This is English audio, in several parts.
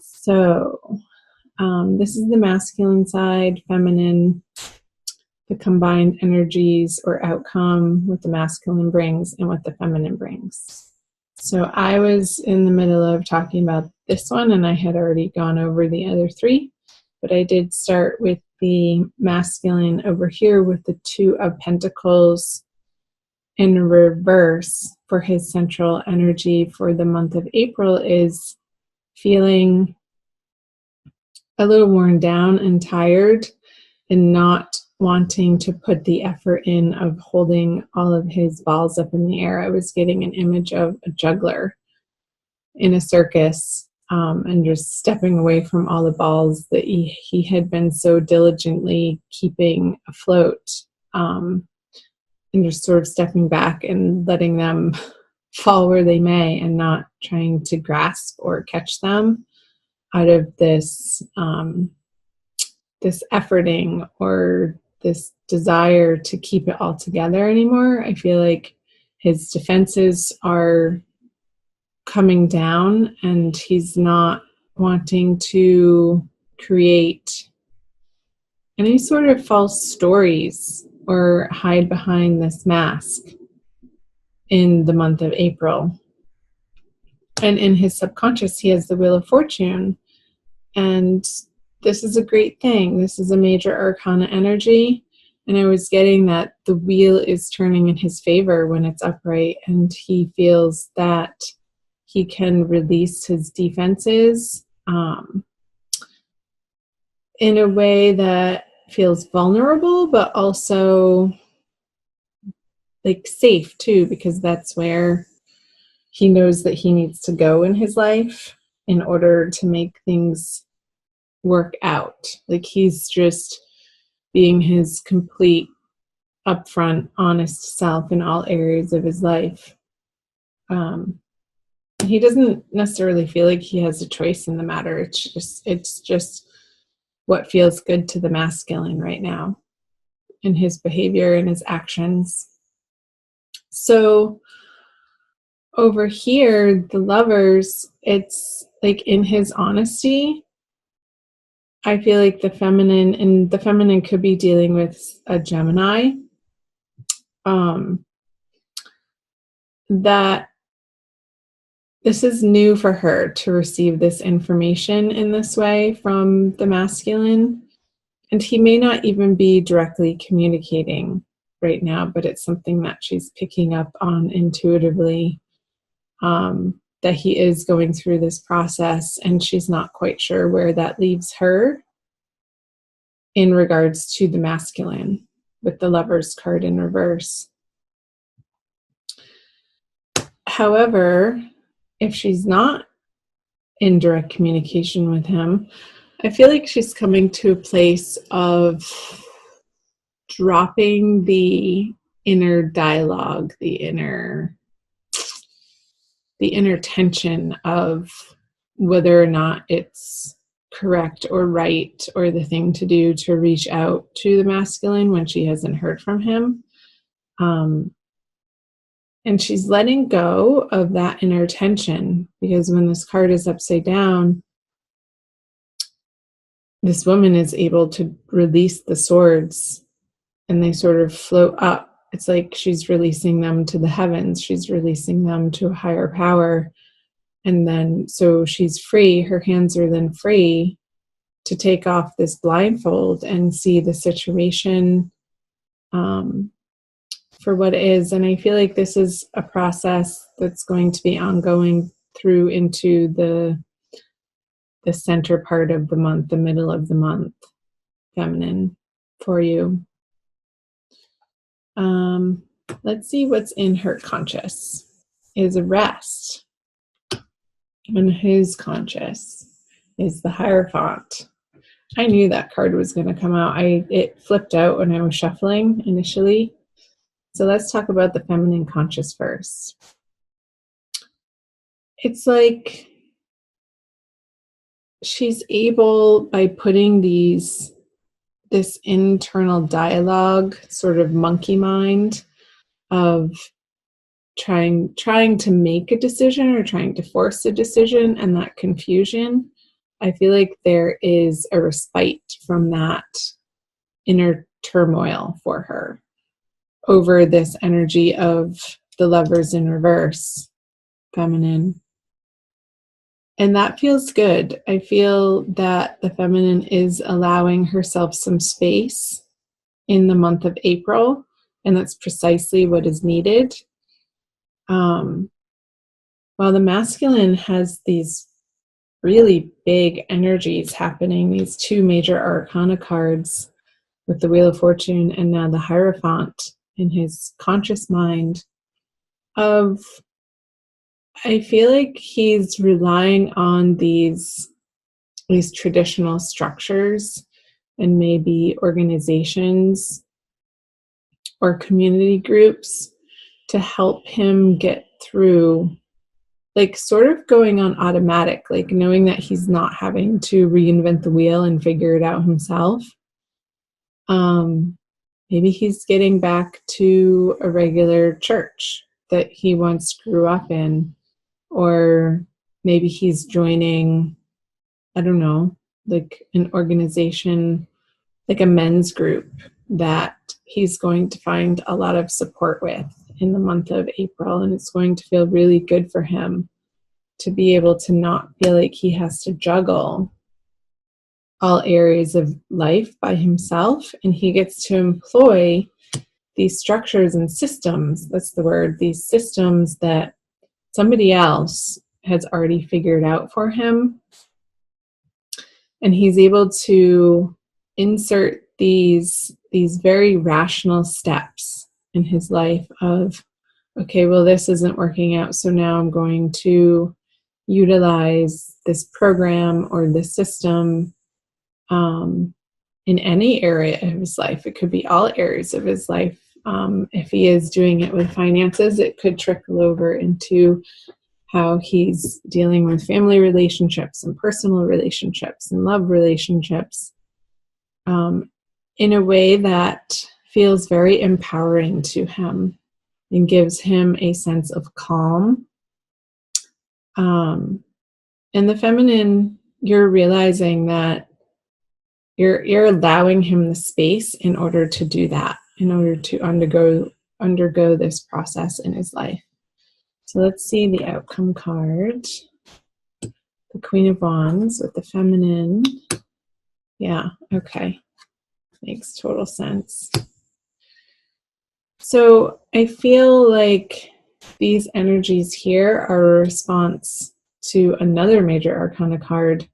So, this is the masculine side, feminine, the combined energies or outcome, what the masculine brings and what the feminine brings. So I was in the middle of talking about this one, and I had already gone over the other three, but I did start with the masculine over here with the Two of Pentacles in reverse. For his central energy for the month of April is feeling a little worn down and tired and not wanting to put the effort in of holding all of his balls up in the air. I was getting an image of a juggler in a circus, and just stepping away from all the balls that he had been so diligently keeping afloat, and just sort of stepping back and letting them fall where they may and not trying to grasp or catch them out of this this efforting or this desire to keep it all together anymore. I feel like his defenses are coming down and he's not wanting to create any sort of false stories or hide behind this mask in the month of April. And in his subconscious, he has the Wheel of Fortune. And this is a great thing. This is a major arcana energy. And I was getting that the wheel is turning in his favor when it's upright, and he feels that he can release his defenses in a way that feels vulnerable, but also like safe too, because that's where he knows that he needs to go in his life in order to make things work out. Like he's just being his complete, upfront, honest self in all areas of his life. He doesn't necessarily feel like he has a choice in the matter. It's just what feels good to the masculine right now in his behavior and his actions. So over here, the Lovers, it's like in his honesty, I feel like the feminine could be dealing with a Gemini, that this is new for her to receive this information in this way from the masculine. And he may not even be directly communicating right now, but it's something that she's picking up on intuitively, that he is going through this process, and she's not quite sure where that leaves her in regards to the masculine with the Lovers card in reverse. However, if she's not in direct communication with him, I feel like she's coming to a place of dropping the inner dialogue, the inner tension of whether or not it's correct or right or the thing to do to reach out to the masculine when she hasn't heard from him. And she's letting go of that inner tension, because when this card is upside down, this woman is able to release the swords and they sort of float up. It's like she's releasing them to the heavens. She's releasing them to a higher power. And then, so she's free. Her hands are then free to take off this blindfold and see the situation for what it is. And I feel like this is a process that's going to be ongoing through into the center part of the month, the middle of the month, feminine, for you. Let's see what's in her conscious. Is rest. And who's conscious is the Hierophant. I knew that card was going to come out. It flipped out when I was shuffling initially. So let's talk about the feminine conscious first. It's like she's able, by putting this internal dialogue, sort of monkey mind of trying to make a decision or trying to force a decision, and that confusion I feel like there is a respite from that inner turmoil for her over this energy of the Lovers in reverse, feminine. And that feels good. I feel that the feminine is allowing herself some space in the month of April, and that's precisely what is needed. While the masculine has these really big energies happening, these two major arcana cards with the Wheel of Fortune and now the Hierophant in his conscious mind of, I feel like he's relying on these traditional structures and maybe organizations or community groups to help him get through, like sort of going on automatic, like knowing that he's not having to reinvent the wheel and figure it out himself. Maybe he's getting back to a regular church that he once grew up in, or maybe he's joining, I don't know, like an organization, like a men's group that he's going to find a lot of support with in the month of April. And it's going to feel really good for him to be able to not feel like he has to juggle all areas of life by himself. And he gets to employ these structures and systems, that's the word, these systems that somebody else has already figured out for him. And he's able to insert these very rational steps in his life of, okay, well, this isn't working out, so now I'm going to utilize this program or this system in any area of his life. It could be all areas of his life. If he is doing it with finances, it could trickle over into how he's dealing with family relationships and personal relationships and love relationships in a way that feels very empowering to him and gives him a sense of calm. And the feminine, you're realizing that you're allowing him the space in order to do that, in order to undergo this process in his life. So let's see the outcome card. The Queen of Wands with the feminine. Yeah, okay. Makes total sense. So I feel like these energies here are a response to another major arcana card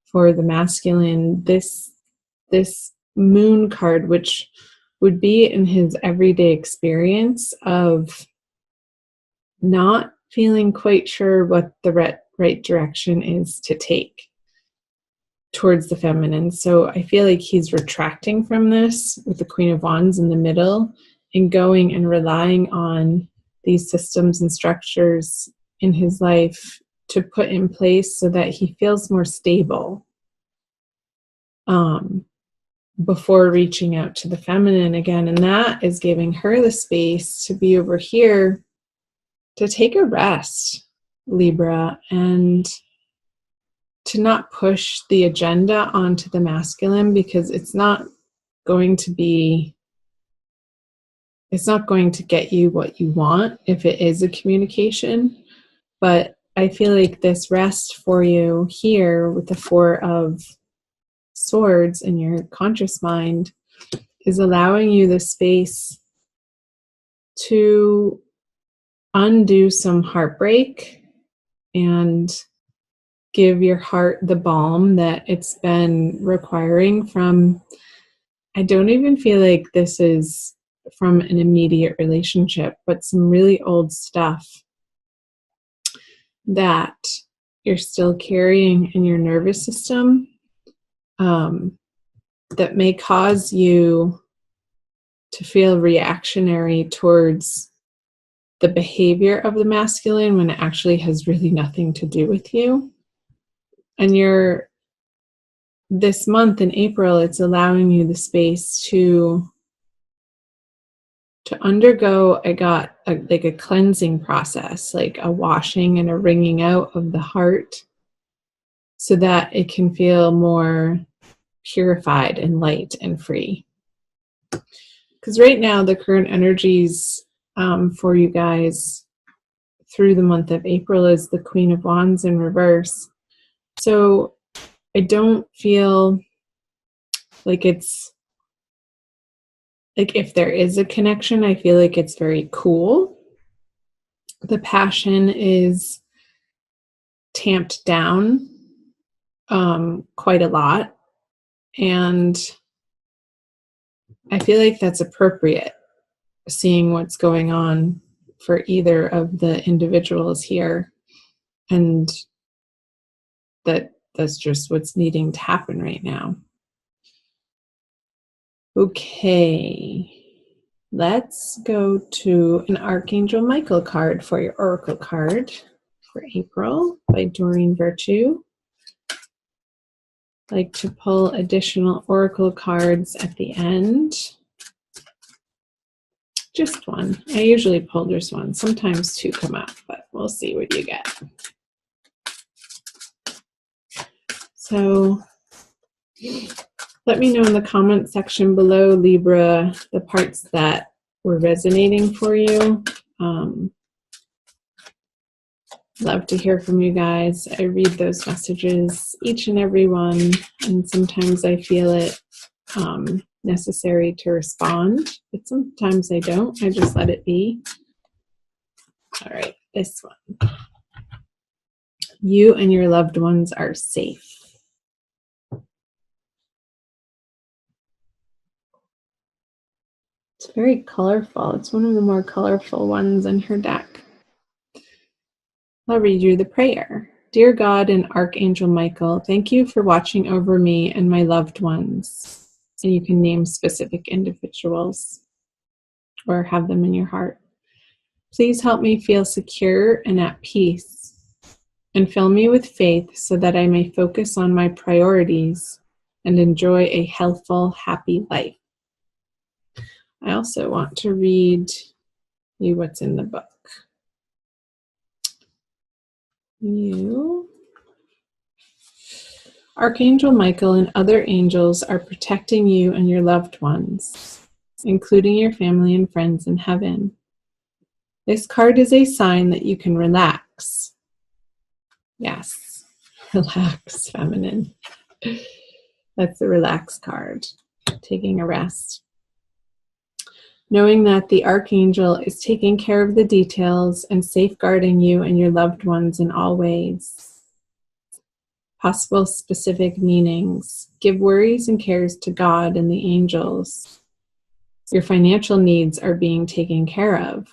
for the masculine, this moon card, which would be in his everyday experience of not feeling quite sure what the right direction is to take towards the feminine. So I feel like he's retracting from this with the Queen of Wands in the middle and going and relying on these systems and structures in his life to put in place so that he feels more stable before reaching out to the feminine again. And that is giving her the space to be over here to take a rest, Libra, and to not push the agenda onto the masculine, because it's not going to get you what you want if it is a communication. But I feel like this rest for you here with the Four of Swords in your conscious mind is allowing you the space to undo some heartbreak and give your heart the balm that it's been requiring from, I don't even feel like this is from an immediate relationship, but some really old stuff that you're still carrying in your nervous system that may cause you to feel reactionary towards the behavior of the masculine when it actually has really nothing to do with you. And this month in April, it's allowing you the space to undergo a cleansing process, like a washing and a wringing out of the heart so that it can feel more purified and light and free. Because right now, the current energies for you guys through the month of April is the Queen of Wands in reverse. So I don't feel like it's, like if there is a connection, I feel like it's very cool. The passion is tamped down quite a lot. And I feel like that's appropriate, seeing what's going on for either of the individuals here. And that's just what's needing to happen right now. Okay, let's go to an Archangel Michael card for your Oracle card for April by Doreen Virtue. I like to pull additional Oracle cards at the end. Just one. I usually pull just one. Sometimes two come up, but we'll see what you get. So let me know in the comment section below, Libra, the parts that were resonating for you. Love to hear from you guys. I read those messages, each and every one, and sometimes I feel it necessary to respond, but sometimes I don't. I just let it be. All right, this one. You and your loved ones are safe. It's very colorful. It's one of the more colorful ones in her deck. I'll read you the prayer. Dear God and Archangel Michael, thank you for watching over me and my loved ones. And you can name specific individuals or have them in your heart. Please help me feel secure and at peace, and fill me with faith so that I may focus on my priorities and enjoy a healthful, happy life. I also want to read you what's in the book. You, Archangel Michael and other angels are protecting you and your loved ones, including your family and friends in heaven. This card is a sign that you can relax. Yes, relax, feminine. That's the relax card, taking a rest. Knowing that the Archangel is taking care of the details and safeguarding you and your loved ones in all ways. Possible specific meanings. Give worries and cares to God and the angels. Your financial needs are being taken care of.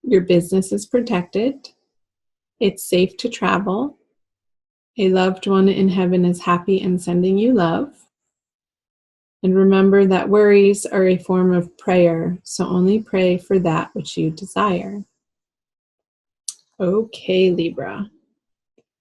Your business is protected. It's safe to travel. A loved one in heaven is happy and sending you love. And remember that worries are a form of prayer, so only pray for that which you desire. Okay, Libra.